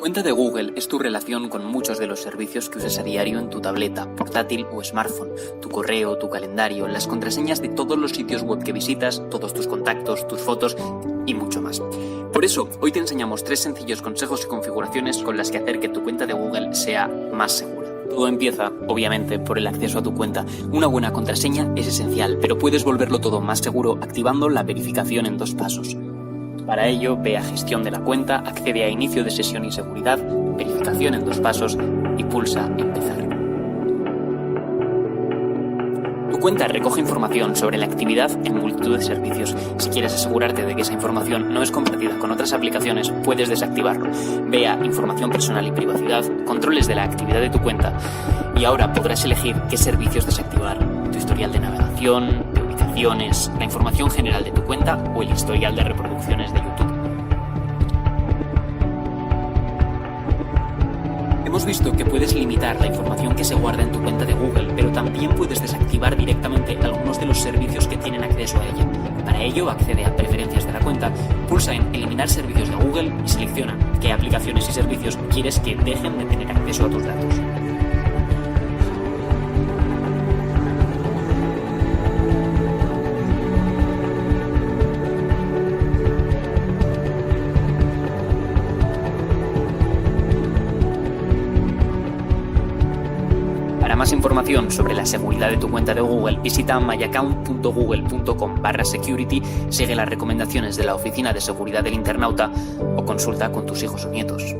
cuenta de Google es tu relación con muchos de los servicios que usas a diario en tu tableta, portátil o smartphone, tu correo, tu calendario, las contraseñas de todos los sitios web que visitas, todos tus contactos, tus fotos y mucho más. Por eso, hoy te enseñamos 3 sencillos consejos y configuraciones con las que hacer que tu cuenta de Google sea más segura. Todo empieza, obviamente, por el acceso a tu cuenta. Una buena contraseña es esencial, pero puedes volverlo todo más seguro activando la verificación en 2 pasos. Para ello, ve a Gestión de la cuenta, accede a Inicio de sesión y seguridad, Verificación en 2 pasos y pulsa Empezar. Tu cuenta recoge información sobre la actividad en multitud de servicios. Si quieres asegurarte de que esa información no es compartida con otras aplicaciones, puedes desactivarlo. Ve a Información personal y privacidad, Controles de la actividad de tu cuenta y ahora podrás elegir qué servicios desactivar. Tu historial de navegación, de ubicaciones, la información general de tu cuenta o el historial de reproducciones de YouTube. Hemos visto que puedes limitar la información que se guarda en tu cuenta de Google, pero también puedes desactivar directamente algunos de los servicios que tienen acceso a ella. Para ello, accede a Preferencias de la cuenta, pulsa en Eliminar servicios de Google y selecciona qué aplicaciones y servicios quieres que dejen de tener acceso a tus datos. Para más información sobre la seguridad de tu cuenta de Google, visita myaccount.google.com/security, sigue las recomendaciones de la Oficina de Seguridad del Internauta o consulta con tus hijos o nietos.